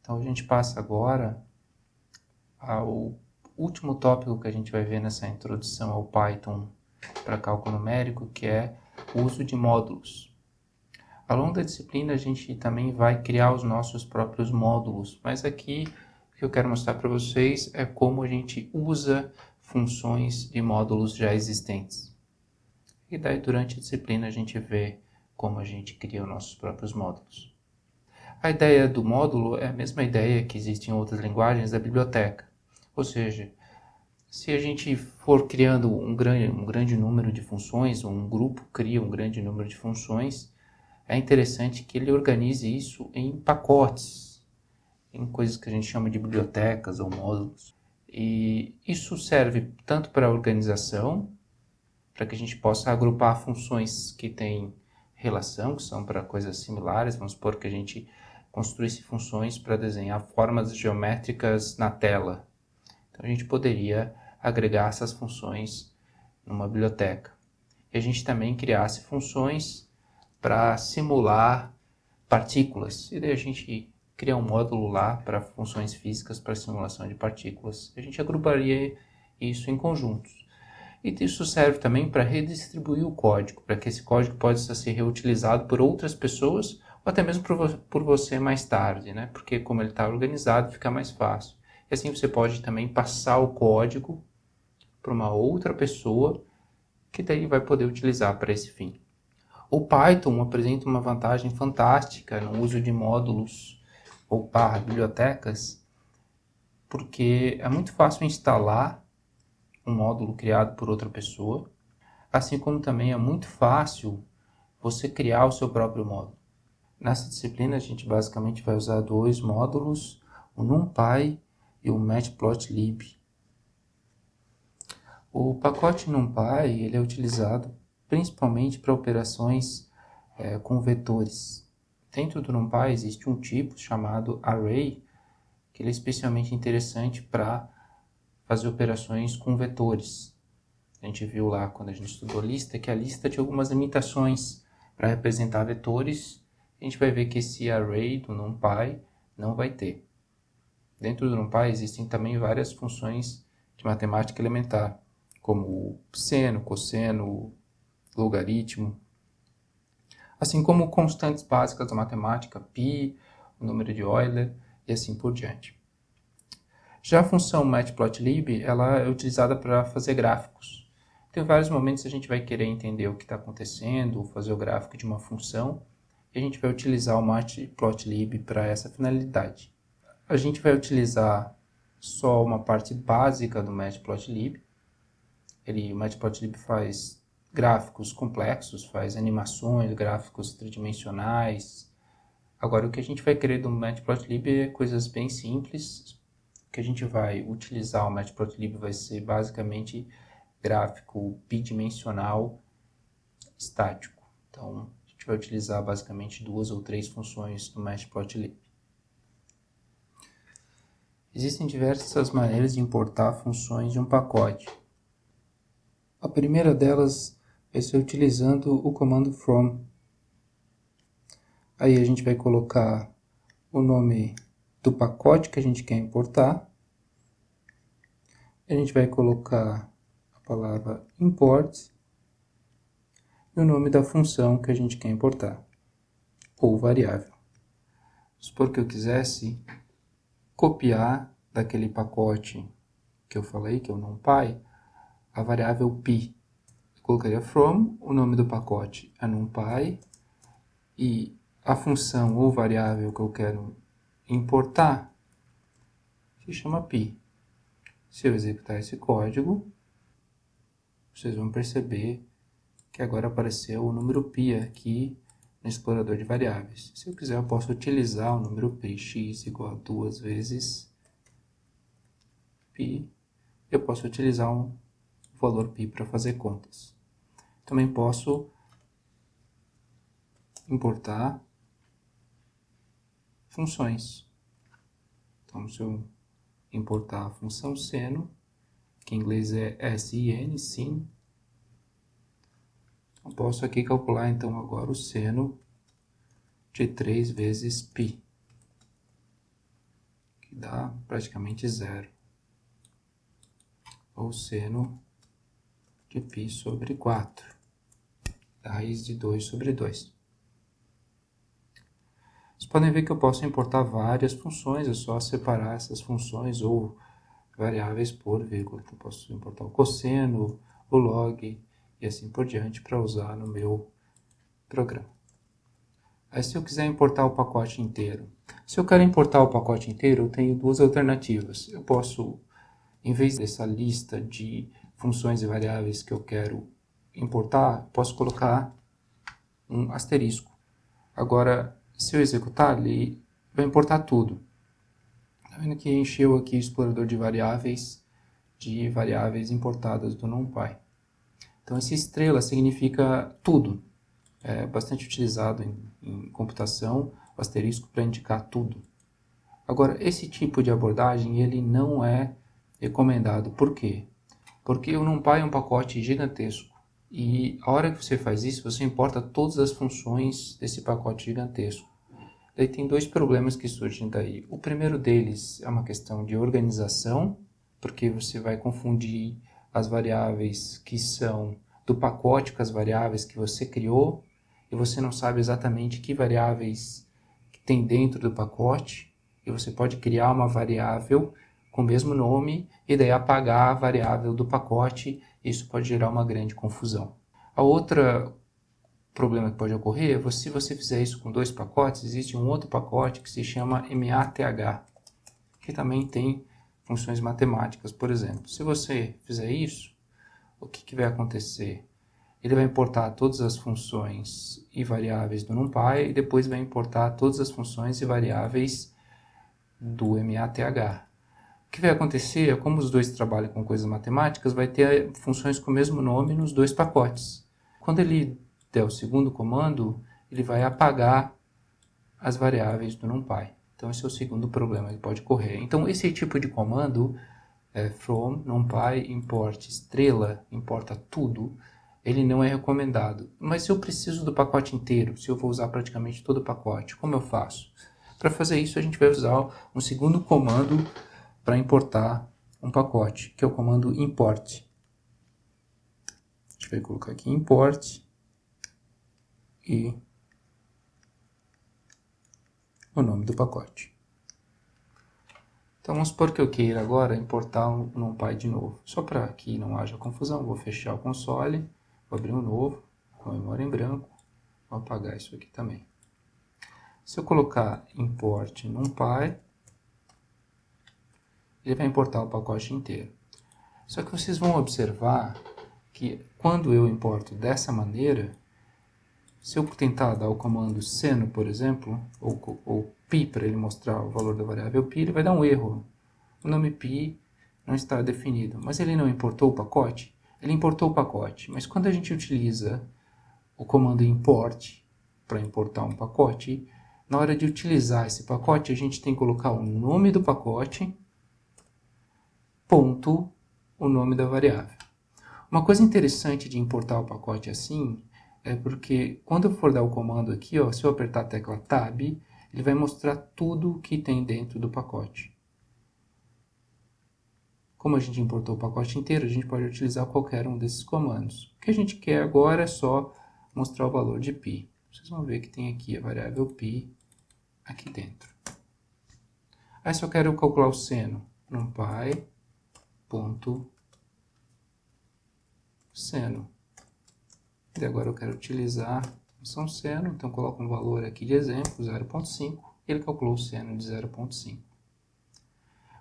Então a gente passa agora ao último tópico que a gente vai ver nessa introdução ao Python para cálculo numérico, que é o uso de módulos. Ao longo da disciplina a gente também vai criar os nossos próprios módulos, mas aqui o que eu quero mostrar para vocês é como a gente usa funções de módulos já existentes. E daí durante a disciplina a gente vê como a gente cria os nossos próprios módulos. A ideia do módulo é a mesma ideia que existe em outras linguagens da biblioteca. Ou seja, se a gente for criando um grande número de funções, ou um grupo cria um grande número de funções, é interessante que ele organize isso em pacotes, em coisas que a gente chama de bibliotecas ou módulos. E isso serve tanto para a organização, para que a gente possa agrupar funções que têm relação, que são para coisas similares. Vamos supor que a gente construísse funções para desenhar formas geométricas na tela. Então a gente poderia agregar essas funções numa biblioteca. E a gente também criasse funções para simular partículas. E daí a gente cria um módulo lá para funções físicas para simulação de partículas. A gente agruparia isso em conjuntos. E isso serve também para redistribuir o código, para que esse código possa ser reutilizado por outras pessoas ou até mesmo por você mais tarde, né? Porque como ele está organizado, fica mais fácil. E assim você pode também passar o código para uma outra pessoa que daí vai poder utilizar para esse fim. O Python apresenta uma vantagem fantástica no uso de módulos ou bibliotecas, porque é muito fácil instalar um módulo criado por outra pessoa, assim como também é muito fácil você criar o seu próprio módulo. Nessa disciplina a gente basicamente vai usar dois módulos, o NumPy e o Matplotlib. O pacote NumPy ele é utilizado principalmente para operações com vetores. Dentro do NumPy existe um tipo chamado Array, que ele é especialmente interessante para fazer operações com vetores. A gente viu lá quando a gente estudou lista que a lista tinha algumas limitações para representar vetores. A gente vai ver que esse Array do NumPy não vai ter. Dentro do NumPy existem também várias funções de matemática elementar, como o seno, cosseno, logaritmo, assim como constantes básicas da matemática, π, o número de Euler e assim por diante. Já a função Matplotlib ela é utilizada para fazer gráficos. Então, em vários momentos a gente vai querer entender o que está acontecendo, ou fazer o gráfico de uma função, e a gente vai utilizar o Matplotlib para essa finalidade. A gente vai utilizar só uma parte básica do Matplotlib. O Matplotlib faz gráficos complexos, faz animações, gráficos tridimensionais. Agora, o que a gente vai querer do Matplotlib é coisas bem simples. O que a gente vai utilizar o Matplotlib vai ser basicamente gráfico bidimensional estático. Então, a gente vai utilizar basicamente 2 ou 3 funções do Matplotlib. Existem diversas maneiras de importar funções de um pacote. A primeira delas vai ser utilizando o comando from. Aí a gente vai colocar o nome do pacote que a gente quer importar. A gente vai colocar a palavra import e o nome da função que a gente quer importar, ou variável. Supor que eu quisesse copiar daquele pacote que eu falei, que é o NumPy, a variável π. Eu colocaria from, o nome do pacote é NumPy, e a função ou variável que eu quero importar se chama π. Se eu executar esse código, vocês vão perceber que agora apareceu o número π aqui no explorador de variáveis. Se eu quiser, eu posso utilizar o número π, x igual a 2 vezes π. Eu posso utilizar um valor π para fazer contas. Também posso importar funções. Então, se eu importar a função seno, que em inglês é sin, eu posso aqui calcular então agora o seno de 3 vezes π. dá praticamente zero. Ou seno de π sobre 4, da raiz de 2 sobre 2. Vocês podem ver que eu posso importar várias funções, é só separar essas funções ou variáveis por vírgula. Eu posso importar o cosseno, o log e assim por diante para usar no meu programa. Aí se eu quiser importar o pacote inteiro, se eu quero importar o pacote inteiro, eu tenho duas alternativas. Eu posso, em vez dessa lista de funções e variáveis que eu quero importar, posso colocar um asterisco. Agora, se eu executar, ele vai importar tudo. Está vendo que encheu aqui o explorador de variáveis importadas do NumPy. Então, esse estrela significa tudo. É bastante utilizado em computação, o asterisco para indicar tudo. Agora, esse tipo de abordagem ele não é recomendado. Por quê? Porque o NumPy é um pacote gigantesco. E a hora que você faz isso, você importa todas as funções desse pacote gigantesco. Daí tem dois problemas que surgem daí. O primeiro deles é uma questão de organização, porque você vai confundir as variáveis que são do pacote com as variáveis que você criou, e você não sabe exatamente que variáveis que tem dentro do pacote, e você pode criar uma variável com o mesmo nome e daí apagar a variável do pacote, e isso pode gerar uma grande confusão. A outra problema que pode ocorrer é se você fizer isso com dois pacotes, existe um outro pacote que se chama math, que também tem funções matemáticas, por exemplo. Se você fizer isso, o que vai acontecer? Ele vai importar todas as funções e variáveis do NumPy e depois vai importar todas as funções e variáveis do math. O que vai acontecer é, como os dois trabalham com coisas matemáticas, vai ter funções com o mesmo nome nos dois pacotes. Quando ele der o segundo comando, ele vai apagar as variáveis do NumPy. Então, esse é o segundo problema que pode ocorrer. Então, esse tipo de comando, from NumPy import estrela, importa tudo, ele não é recomendado. Mas se eu preciso do pacote inteiro, se eu vou usar praticamente todo o pacote, como eu faço? Para fazer isso, a gente vai usar um segundo comando para importar um pacote, que é o comando import. A gente vai colocar aqui import e o nome do pacote. Então vamos supor que eu queira agora importar um NumPy de novo. Só para que não haja confusão, vou fechar o console, vou abrir um novo, com a memória em branco, vou apagar isso aqui também. Se eu colocar import NumPy, ele vai importar o pacote inteiro. Só que vocês vão observar que quando eu importo dessa maneira, se eu tentar dar o comando seno, por exemplo, ou π para ele mostrar o valor da variável π, ele vai dar um erro. O nome π não está definido, mas ele não importou o pacote? Ele importou o pacote, mas quando a gente utiliza o comando import para importar um pacote, na hora de utilizar esse pacote, a gente tem que colocar o nome do pacote, ponto, o nome da variável. Uma coisa interessante de importar o pacote assim é porque quando eu for dar o comando aqui, ó, se eu apertar a tecla Tab, ele vai mostrar tudo que tem dentro do pacote. Como a gente importou o pacote inteiro, a gente pode utilizar qualquer um desses comandos. O que a gente quer agora é só mostrar o valor de π. Vocês vão ver que tem aqui a variável π aqui dentro. Aí se eu quero calcular o seno, NumPy, ponto, seno. E agora eu quero utilizar a função seno, então eu coloco um valor aqui de exemplo, 0.5, e ele calculou o seno de 0.5.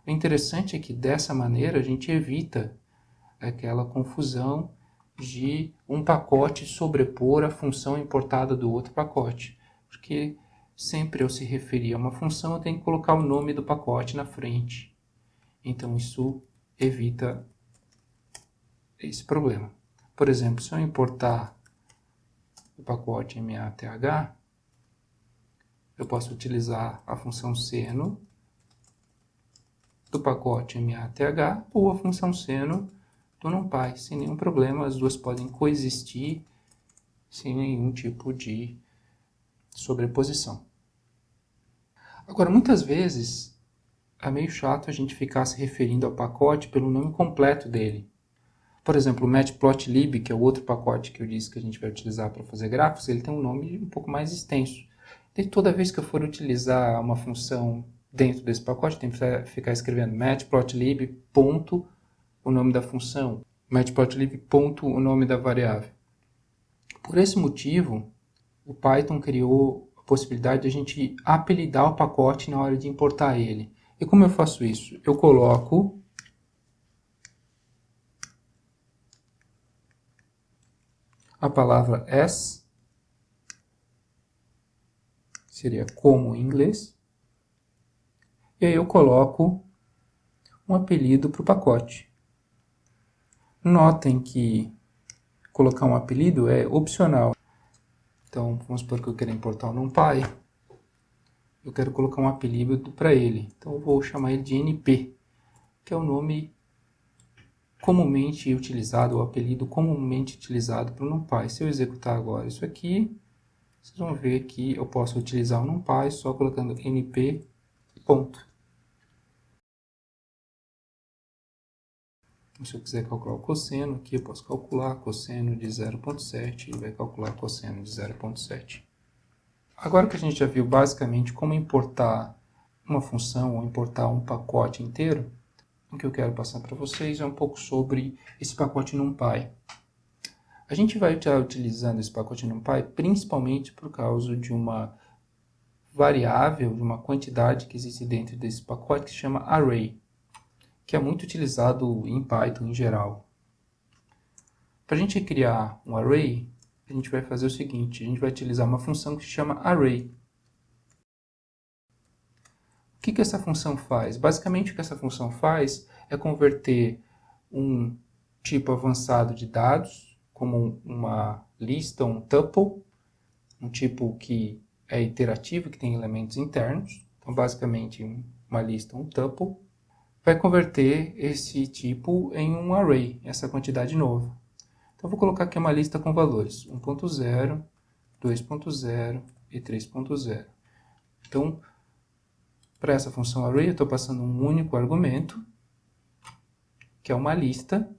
O interessante é que dessa maneira a gente evita aquela confusão de um pacote sobrepor a função importada do outro pacote, porque sempre ao se referir a uma função eu tenho que colocar o nome do pacote na frente. Então isso evita esse problema. Por exemplo, se eu importar o pacote math, eu posso utilizar a função seno do pacote math ou a função seno do NumPy, sem nenhum problema. As duas podem coexistir sem nenhum tipo de sobreposição. Agora, muitas vezes é meio chato a gente ficar se referindo ao pacote pelo nome completo dele. Por exemplo, o Matplotlib, que é o outro pacote que eu disse que a gente vai utilizar para fazer gráficos, ele tem um nome um pouco mais extenso. E toda vez que eu for utilizar uma função dentro desse pacote, tem que ficar escrevendo matplotlib, ponto, o nome da função, matplotlib, ponto, o nome da variável. Por esse motivo, o Python criou a possibilidade de a gente apelidar o pacote na hora de importar ele. E como eu faço isso? Eu coloco a palavra as, seria como em inglês, e aí eu coloco um apelido para o pacote. Notem que colocar um apelido é opcional. Então, vamos supor que eu quero importar o NumPy. Eu quero colocar um apelido para ele. Então, eu vou chamar ele de NP, que é o nome comumente utilizado, o apelido comumente utilizado para o NumPy. Se eu executar agora isso aqui, vocês vão ver que eu posso utilizar o NumPy só colocando np, ponto. Se eu quiser calcular o cosseno, aqui eu posso calcular cosseno de 0,7 e vai calcular cosseno de 0,7. Agora que a gente já viu basicamente como importar uma função ou importar um pacote inteiro, o que eu quero passar para vocês é um pouco sobre esse pacote NumPy. A gente vai estar utilizando esse pacote NumPy principalmente por causa de uma variável, de uma quantidade que existe dentro desse pacote que se chama array, que é muito utilizado em Python em geral. Para a gente criar um array, a gente vai fazer o seguinte, a gente vai utilizar uma função que se chama array. O que essa função faz? Basicamente o que essa função faz é converter um tipo avançado de dados, como uma lista, um tuple, um tipo que é iterativo, que tem elementos internos, então basicamente uma lista, um tuple, vai converter esse tipo em um array, essa quantidade nova. Então, eu vou colocar aqui uma lista com valores 1.0, 2.0 e 3.0. Então, para essa função array, eu estou passando um único argumento, que é uma lista.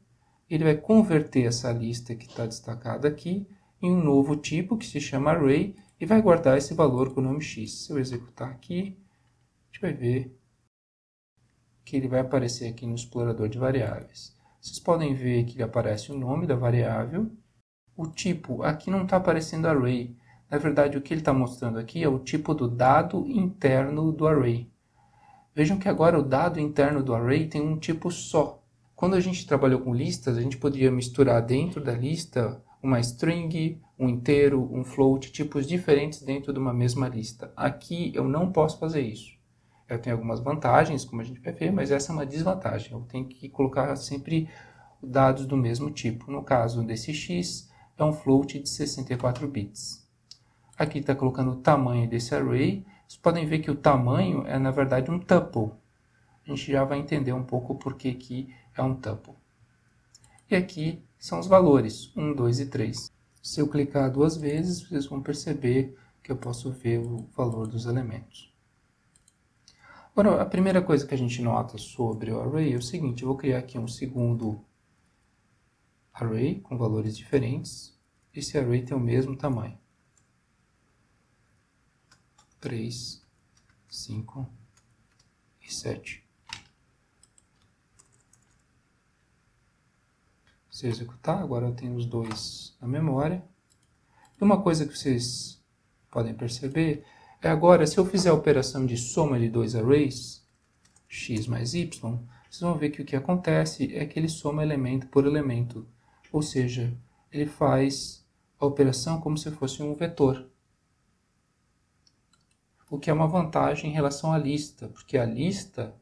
Ele vai converter essa lista que está destacada aqui em um novo tipo, que se chama array, e vai guardar esse valor com o nome x. Se eu executar aqui, a gente vai ver que ele vai aparecer aqui no explorador de variáveis. Vocês podem ver que ele aparece o nome da variável. O tipo, aqui não está aparecendo array. Na verdade, o que ele está mostrando aqui é o tipo do dado interno do array. Vejam que agora o dado interno do array tem um tipo só. Quando a gente trabalhou com listas, a gente poderia misturar dentro da lista uma string, um inteiro, um float, tipos diferentes dentro de uma mesma lista. Aqui eu não posso fazer isso. Eu tenho algumas vantagens, como a gente vai ver, mas essa é uma desvantagem. Eu tenho que colocar sempre dados do mesmo tipo. No caso desse x, é um float de 64 bits. Aqui está colocando o tamanho desse array. Vocês podem ver que o tamanho é, na verdade, um tuple. A gente já vai entender um pouco por que é um tuple. E aqui são os valores, 1, 2 e 3. Se eu clicar duas vezes, vocês vão perceber que eu posso ver o valor dos elementos. Agora, a primeira coisa que a gente nota sobre o array é o seguinte, eu vou criar aqui um segundo array com valores diferentes. Esse array tem o mesmo tamanho. 3, 5 e 7. Se eu executar, agora eu tenho os dois na memória. E uma coisa que vocês podem perceber é agora, se eu fizer a operação de soma de dois arrays, x mais y, vocês vão ver que o que acontece é que ele soma elemento por elemento. Ou seja, ele faz a operação como se fosse um vetor. O que é uma vantagem em relação à lista, porque a lista,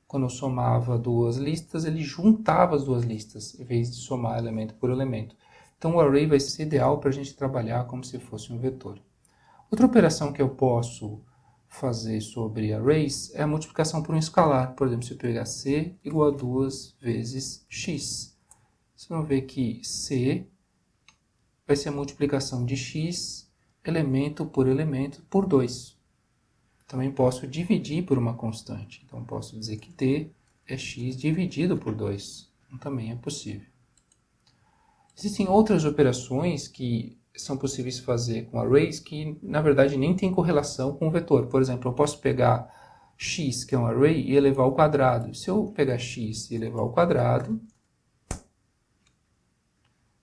quando eu somava duas listas, ele juntava as duas listas, em vez de somar elemento por elemento. Então o array vai ser ideal para a gente trabalhar como se fosse um vetor. Outra operação que eu posso fazer sobre arrays é a multiplicação por um escalar. Por exemplo, se eu pegar c igual a 2 vezes x. Vocês vão ver que c vai ser a multiplicação de x elemento por 2. também posso dividir por uma constante. Então, posso dizer que D é x dividido por 2. Então, também é possível. Existem outras operações que são possíveis fazer com arrays que, na verdade, nem tem correlação com o vetor. Por exemplo, eu posso pegar x, que é um array, e elevar ao quadrado. Se eu pegar x e elevar ao quadrado,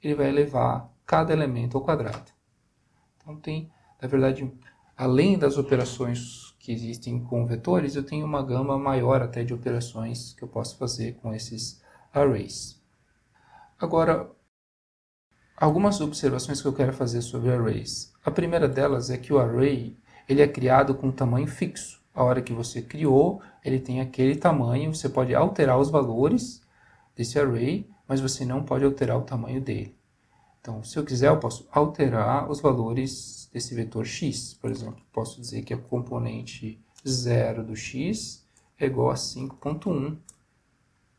ele vai elevar cada elemento ao quadrado. Então, tem, na verdade, além das operações que existem com vetores, eu tenho uma gama maior até de operações que eu posso fazer com esses arrays. Agora, algumas observações que eu quero fazer sobre arrays. A primeira delas é que o array ele é criado com um tamanho fixo. A hora que você criou, ele tem aquele tamanho, você pode alterar os valores desse array, mas você não pode alterar o tamanho dele. Então, se eu quiser, eu posso alterar os valores desse vetor x. Por exemplo, posso dizer que a componente 0 do x é igual a 5.1.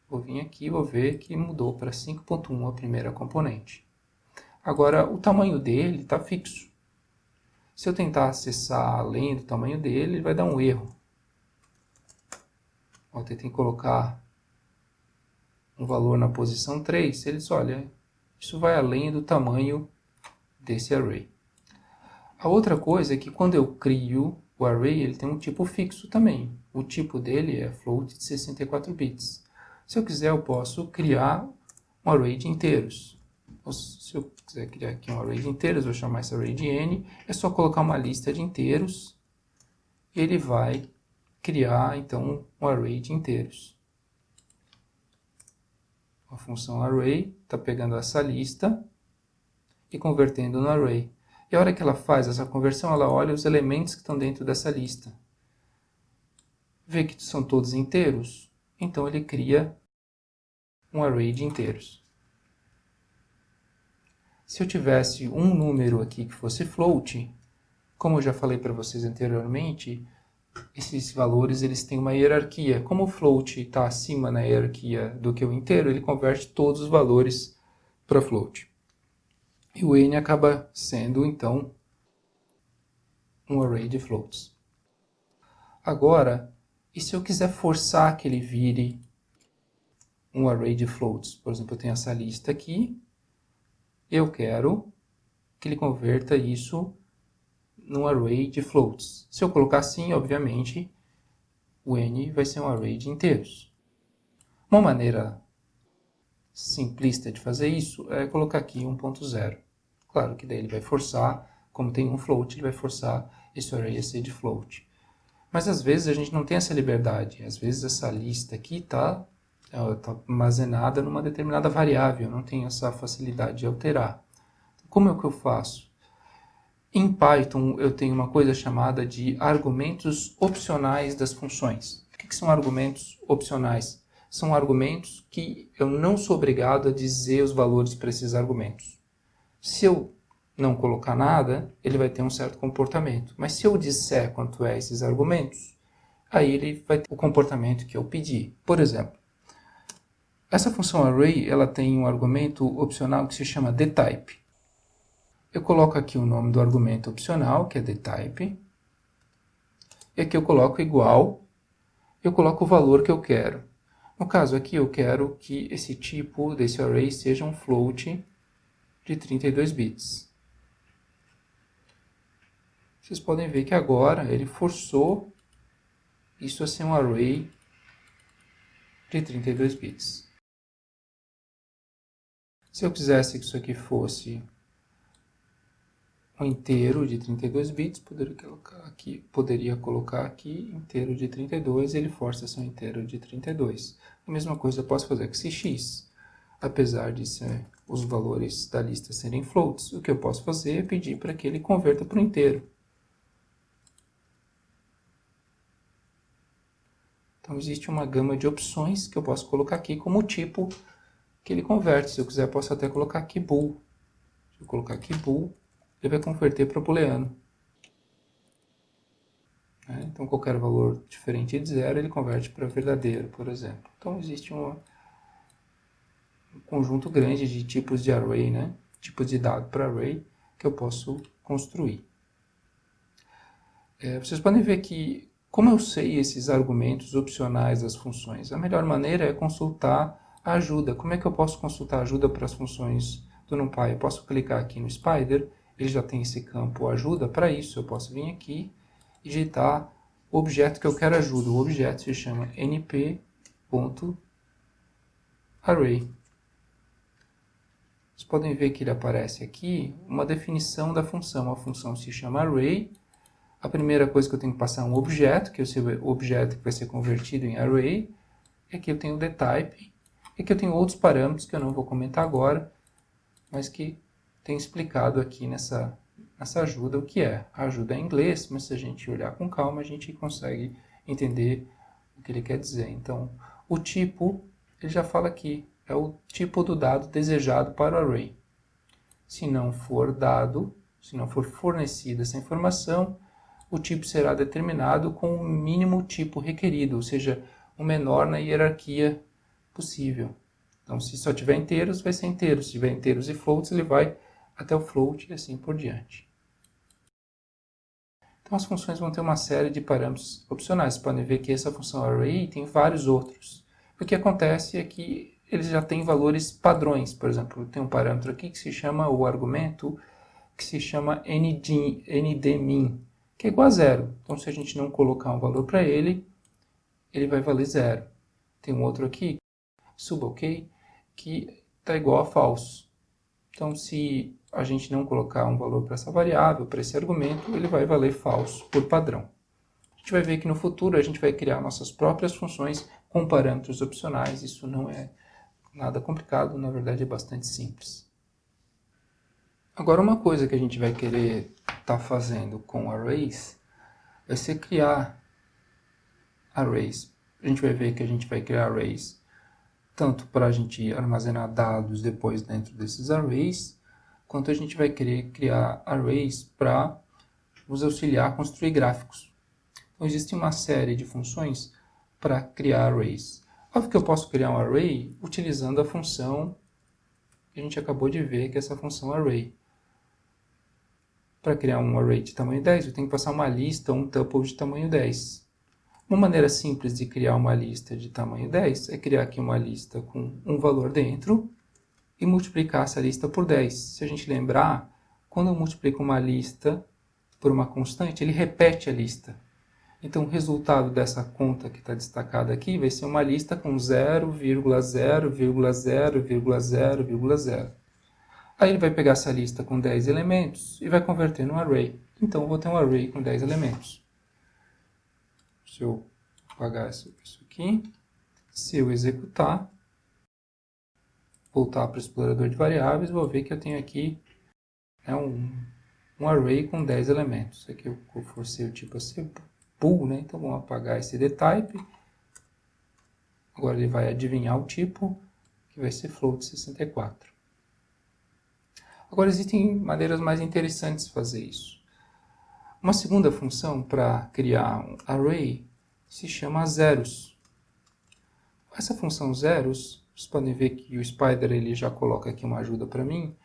Vou vir aqui e vou ver que mudou para 5.1 a primeira componente. Agora, o tamanho dele está fixo. Se eu tentar acessar além do tamanho dele, ele vai dar um erro. Eu tentei colocar um valor na posição 3. Ele diz, olha, isso vai além do tamanho desse array. A outra coisa é que quando eu crio o array, ele tem um tipo fixo também. O tipo dele é float de 64 bits. Se eu quiser, eu posso criar um array de inteiros. Se eu quiser criar aqui um array de inteiros, vou chamar esse array de n, é só colocar uma lista de inteiros e ele vai criar, então, um array de inteiros. A função array está pegando essa lista e convertendo no array. E a hora que ela faz essa conversão, ela olha os elementos que estão dentro dessa lista. Vê que são todos inteiros, então ele cria um array de inteiros. Se eu tivesse um número aqui que fosse float, como eu já falei para vocês anteriormente, esses valores eles têm uma hierarquia. Como o float está acima na hierarquia do que o inteiro, ele converte todos os valores para float. E o n acaba sendo, então, um array de floats. Agora, e se eu quiser forçar que ele vire um array de floats? Por exemplo, eu tenho essa lista aqui. Eu quero que ele converta isso num array de floats. Se eu colocar assim, obviamente, o n vai ser um array de inteiros. Uma maneira simplista de fazer isso é colocar aqui 1.0. Claro que daí ele vai forçar, como tem um float, ele vai forçar esse array a ser de float. Mas às vezes a gente não tem essa liberdade. Às vezes essa lista aqui está armazenada numa determinada variável, eu não tenho essa facilidade de alterar. Como é que eu faço? Em Python eu tenho uma coisa chamada de argumentos opcionais das funções. O que são argumentos opcionais? São argumentos que eu não sou obrigado a dizer os valores para esses argumentos. Se eu não colocar nada, ele vai ter um certo comportamento. Mas se eu disser quanto é esses argumentos, aí ele vai ter o comportamento que eu pedi. Por exemplo, essa função array ela tem um argumento opcional que se chama dtype. Eu coloco aqui o nome do argumento opcional, que é dtype. E aqui eu coloco igual. Eu coloco o valor que eu quero. No caso aqui eu quero que esse tipo desse array seja um float de 32 bits. Vocês podem ver que agora ele forçou isso a ser um array de 32 bits. Se eu quisesse que isso aqui fosse um inteiro de 32 bits, poderia colocar aqui inteiro de 32 e ele força a ser um inteiro de 32. A mesma coisa eu posso fazer com esse x. Apesar de os valores da lista serem floats, o que eu posso fazer é pedir para que ele converta para o inteiro. Então existe uma gama de opções que eu posso colocar aqui como tipo que ele converte. Se eu quiser, eu posso até colocar aqui bool. Se eu colocar aqui bool, ele vai converter para booleano. Então, qualquer valor diferente de 0, ele converte para verdadeiro, por exemplo. Então, existe um conjunto grande de tipos de array, tipos de dado para array, que eu posso construir. Vocês podem ver que Como eu sei esses argumentos opcionais das funções? A melhor maneira é consultar a ajuda. Como é que eu posso consultar a ajuda para as funções do NumPy? Eu posso clicar aqui no Spider, ele já tem esse campo ajuda. Para isso, eu posso vir aqui e digitar o objeto que eu quero ajuda. O objeto se chama np.array. Vocês podem ver que ele aparece aqui uma definição da função. A função se chama array. A primeira coisa que eu tenho que passar é um objeto, que é o objeto que vai ser convertido em array. E aqui eu tenho o dtype. E aqui eu tenho outros parâmetros que eu não vou comentar agora, mas que tem explicado aqui nessa ajuda o que é. A ajuda é em inglês, mas se a gente olhar com calma, a gente consegue entender o que ele quer dizer. Então, o tipo, ele já fala aqui, é o tipo do dado desejado para o array. Se não for dado, se não for fornecida essa informação, o tipo será determinado com o mínimo tipo requerido, ou seja, o menor na hierarquia possível. Então, se só tiver inteiros, vai ser inteiros. Se tiver inteiros e floats, ele vai até o float e assim por diante. Então, as funções vão ter uma série de parâmetros opcionais. Vocês podem ver que essa função array tem vários outros. O que acontece é que eles já têm valores padrões. Por exemplo, tem um parâmetro aqui que se chama o argumento, que se chama ndmin, que é igual a zero. Então, se a gente não colocar um valor para ele, ele vai valer zero. Tem um outro aqui, subok, que está igual a false. Então, se a gente não colocar um valor para essa variável, para esse argumento, ele vai valer falso por padrão. A gente vai ver que no futuro a gente vai criar nossas próprias funções com parâmetros opcionais. Isso não é nada complicado, na verdade é bastante simples. Agora, uma coisa que a gente vai querer estar fazendo com arrays vai ser criar arrays. A gente vai ver que a gente vai criar arrays tanto para a gente armazenar dados depois dentro desses arrays, quanto a gente vai querer criar arrays para nos auxiliar a construir gráficos. Então, existe uma série de funções para criar arrays. Óbvio que eu posso criar um array utilizando a função que a gente acabou de ver, que é essa função array. Para criar um array de tamanho 10, eu tenho que passar uma lista ou um tuple de tamanho 10. Uma maneira simples de criar uma lista de tamanho 10 é criar aqui uma lista com um valor dentro e multiplicar essa lista por 10. Se a gente lembrar, quando eu multiplico uma lista por uma constante, ele repete a lista. Então, o resultado dessa conta que está destacada aqui vai ser uma lista com 0,0,0,0,0,0. Aí ele vai pegar essa lista com 10 elementos e vai converter num array. Então, eu vou ter um array com 10 elementos. Se eu apagar isso aqui, se eu executar, voltar para o explorador de variáveis, vou ver que eu tenho aqui um array com 10 elementos. Aqui eu forcei o tipo a ser bool, né? Então vamos apagar esse dtype. Agora ele vai adivinhar o tipo, que vai ser float 64. Agora existem maneiras mais interessantes de fazer isso. Uma segunda função para criar um array se chama zeros. Essa função zeros, vocês podem ver que o Spider ele já coloca aqui uma ajuda para mim.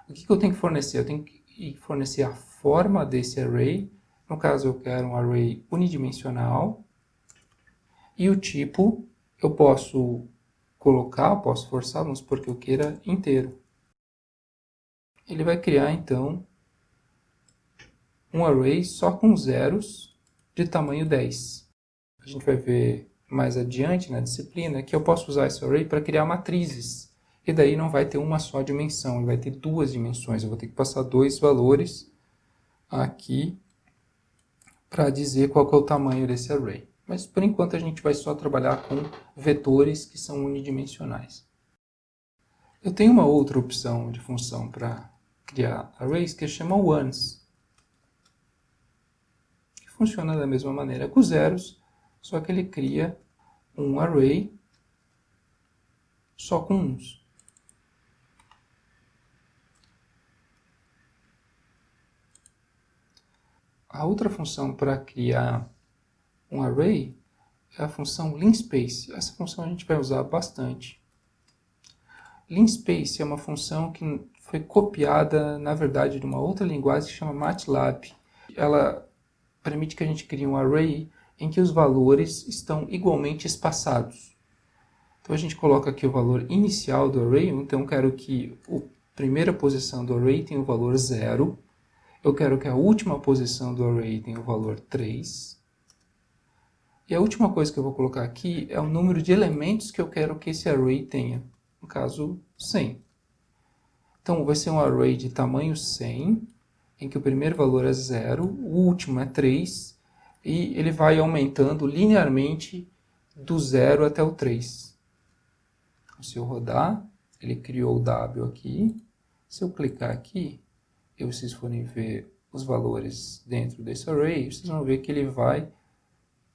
O que eu tenho que fornecer? Eu tenho que fornecer a forma desse array. No caso, eu quero um array unidimensional. E o tipo, eu posso colocar, posso forçar, vamos supor que eu queira inteiro. Ele vai criar, então, um array só com zeros de tamanho 10. A gente vai ver mais adiante na disciplina que eu posso usar esse array para criar matrizes. E daí não vai ter uma só dimensão, ele vai ter duas dimensões. Eu vou ter que passar dois valores aqui para dizer qual que é o tamanho desse array. Mas por enquanto a gente vai só trabalhar com vetores que são unidimensionais. Eu tenho uma outra opção de função para criar arrays que chama ones. Que funciona da mesma maneira que os zeros, só que ele cria um array só com uns. A outra função para criar um array é a função linspace. Essa função a gente vai usar bastante. Linspace é uma função que foi copiada, na verdade, de uma outra linguagem que se chama MATLAB. Ela permite que a gente crie um array em que os valores estão igualmente espaçados. Então a gente coloca aqui o valor inicial do array, então eu quero que a primeira posição do array tenha o valor 0, eu quero que a última posição do array tenha o valor 3, e a última coisa que eu vou colocar aqui é o número de elementos que eu quero que esse array tenha, no caso 100. Então vai ser um array de tamanho 100, em que o primeiro valor é 0, o último é 3, e ele vai aumentando linearmente do 0 até o 3. Se eu rodar, ele criou o W aqui. Se eu clicar aqui, e vocês forem ver os valores dentro desse array, vocês vão ver que ele vai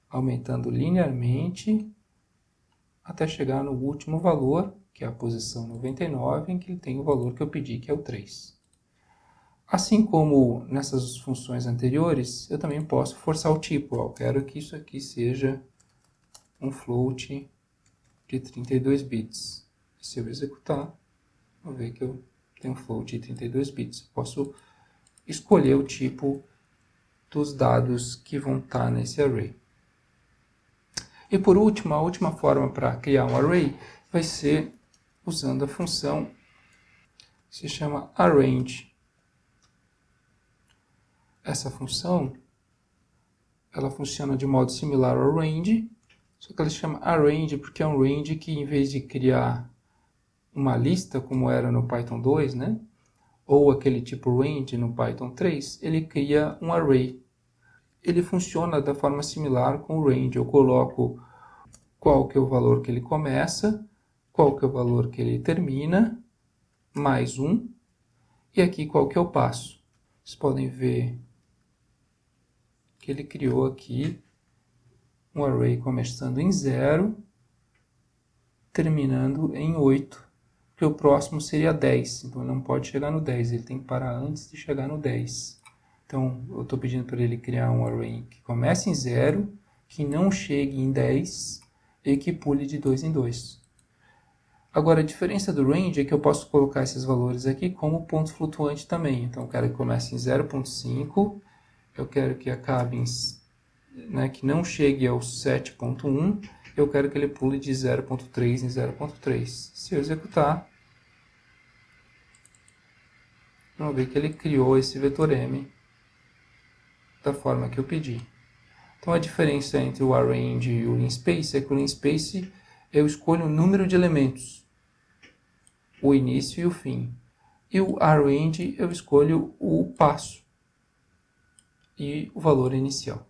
aumentando linearmente até chegar no último valor, que é a posição 99, em que ele tem o valor que eu pedi, que é o 3. Assim como nessas funções anteriores, eu também posso forçar o tipo. Eu quero que isso aqui seja um float de 32 bits. E se eu executar, vou ver que eu tenho um float de 32 bits. Eu posso escolher o tipo dos dados que vão estar nesse array. E por último, a última forma para criar um array vai ser usando a função que se chama arrange. Essa função, ela funciona de modo similar ao range, só que ela se chama arrange porque é um range que, em vez de criar uma lista, como era no Python 2, né? Ou aquele tipo range no Python 3, ele cria um array. Ele funciona da forma similar com o range. Eu coloco qual que é o valor que ele começa, qual que é o valor que ele termina, mais 1, e aqui qual que é o passo. Vocês podem ver que ele criou aqui um array começando em 0, terminando em 8, porque o próximo seria 10, então ele não pode chegar no 10, ele tem que parar antes de chegar no 10. Então eu estou pedindo para ele criar um array que comece em 0, que não chegue em 10 e que pule de 2 em 2. Agora a diferença do range é que eu posso colocar esses valores aqui como ponto flutuante também. Então eu quero que comece em 0.5, eu quero que acabe em, que não chegue ao 7.1, eu quero que ele pule de 0.3 em 0.3. Se eu executar, vamos ver que ele criou esse vetor M da forma que eu pedi. Então a diferença entre o arrange e o linspace é que o linspace eu escolho o número de elementos, o início e o fim. E o arrange eu escolho o passo e o valor inicial.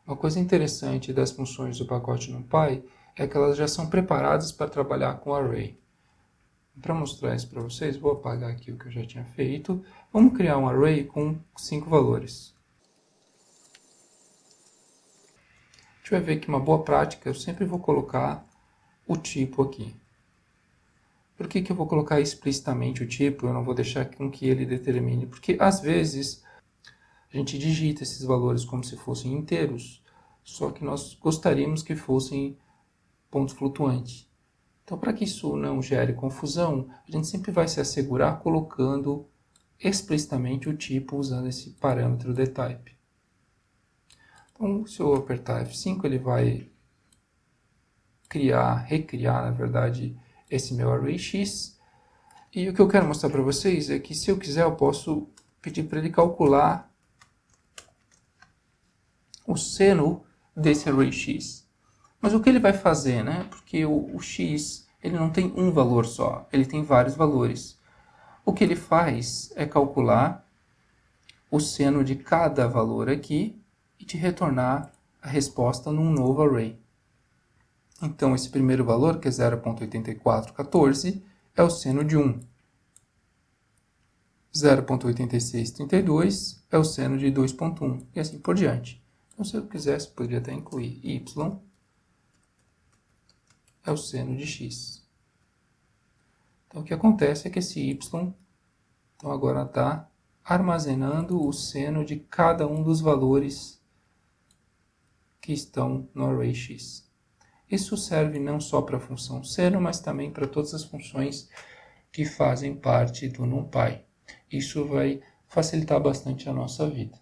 Uma coisa interessante das funções do pacote NumPy é que elas já são preparadas para trabalhar com array. Para mostrar isso para vocês, vou apagar aqui o que eu já tinha feito. Vamos criar um array com 5 valores. A gente vai ver que uma boa prática, eu sempre vou colocar o tipo aqui. Por que eu vou colocar explicitamente o tipo? Eu não vou deixar com que ele determine. Porque às vezes a gente digita esses valores como se fossem inteiros, só que nós gostaríamos que fossem pontos flutuantes. Então, para que isso não gere confusão, a gente sempre vai se assegurar colocando explicitamente o tipo usando esse parâmetro dtype. Então, se eu apertar F5, ele vai recriar, na verdade, esse meu array X. E o que eu quero mostrar para vocês é que, se eu quiser, eu posso pedir para ele calcular o seno desse array X. Mas o que ele vai fazer, né? Porque o X ele não tem um valor só, ele tem vários valores. O que ele faz é calcular o seno de cada valor aqui e te retornar a resposta num novo array. Então, esse primeiro valor, que é 0.8414, é o seno de 1. 0.8632 é o seno de 2.1, e assim por diante. Então, se eu quisesse, poderia até incluir y é o seno de x. Então, o que acontece é que esse y agora está armazenando o seno de cada um dos valores que estão no array x. Isso serve não só para a função seno, mas também para todas as funções que fazem parte do NumPy. Isso vai facilitar bastante a nossa vida.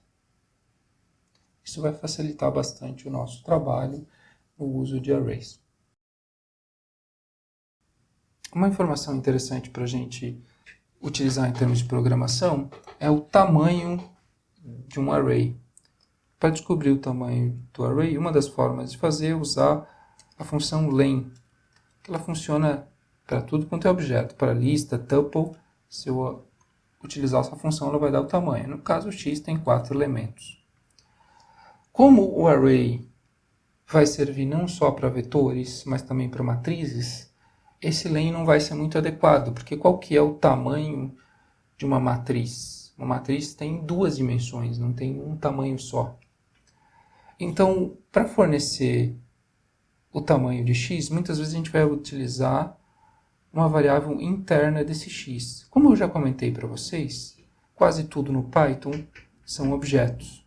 Isso vai facilitar bastante o nosso trabalho no uso de arrays. Uma informação interessante para a gente utilizar em termos de programação é o tamanho de um array. Para descobrir o tamanho do array, uma das formas de fazer é usar a função len. Ela funciona para tudo quanto é objeto, para lista, tuple. Se eu utilizar essa função, ela vai dar o tamanho. No caso, o x tem 4 elementos. Como o array vai servir não só para vetores, mas também para matrizes, esse len não vai ser muito adequado, porque qual que é o tamanho de uma matriz? Uma matriz tem 2 dimensões, não tem um tamanho só. Então, para fornecer o tamanho de x, muitas vezes a gente vai utilizar uma variável interna desse x. Como eu já comentei para vocês, quase tudo no Python são objetos.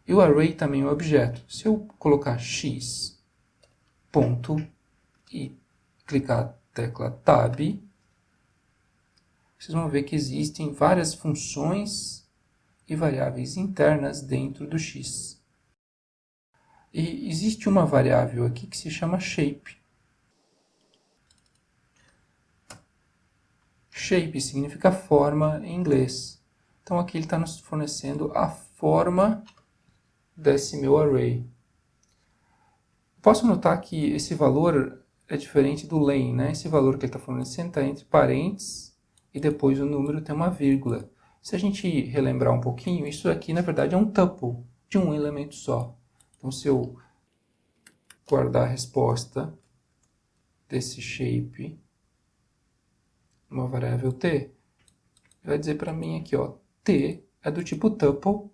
E o array também é um objeto. Se eu colocar x, ponto, e clicar na tecla Tab, vocês vão ver que existem várias funções e variáveis internas dentro do x. E existe uma variável aqui que se chama shape. Shape significa forma em inglês. Então aqui ele está nos fornecendo a forma desse meu array. Posso notar que esse valor é diferente do len, né? Esse valor que ele está fornecendo está entre parênteses e depois o número tem uma vírgula. Se a gente relembrar um pouquinho, isso aqui na verdade é um tuple de um elemento só. Então se eu guardar a resposta desse shape uma variável t, vai dizer para mim aqui, ó, t é do tipo tuple,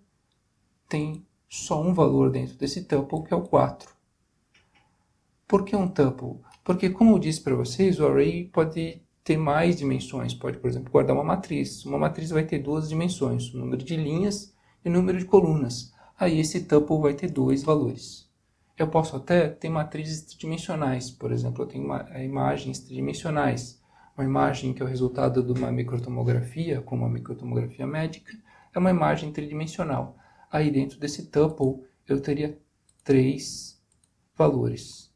tem só um valor dentro desse tuple, que é o 4. Por que um tuple? Porque, como eu disse para vocês, o array pode ter mais dimensões. Pode, por exemplo, guardar uma matriz. Uma matriz vai ter 2 dimensões, o número de linhas e o número de colunas. Aí esse tuple vai ter 2 valores. Eu posso até ter matrizes tridimensionais. Por exemplo, eu tenho imagens tridimensionais. Uma imagem que é o resultado de uma microtomografia, como uma microtomografia médica, é uma imagem tridimensional. Aí dentro desse tuple eu teria 3 valores.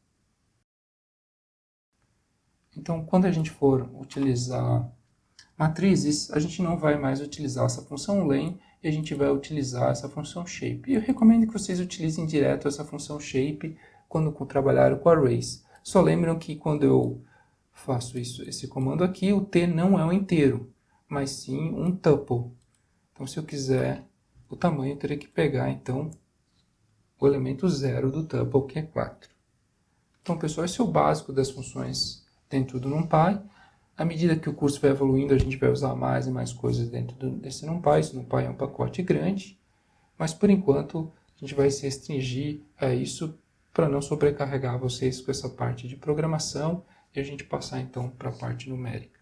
Então, quando a gente for utilizar matrizes, a gente não vai mais utilizar essa função len e a gente vai utilizar essa função shape. E eu recomendo que vocês utilizem direto essa função shape quando trabalharem com arrays. Só lembram que quando eu faço esse comando aqui, o t não é um inteiro, mas sim um tuple. Então, se eu quiser o tamanho, eu teria que pegar, então, o elemento 0 do tuple, que é 4. Então, pessoal, esse é o básico das funções dentro do NumPy. À medida que o curso vai evoluindo, a gente vai usar mais e mais coisas dentro desse NumPy. Esse NumPy é um pacote grande, mas, por enquanto, a gente vai se restringir a isso para não sobrecarregar vocês com essa parte de programação e a gente passar, então, para a parte numérica.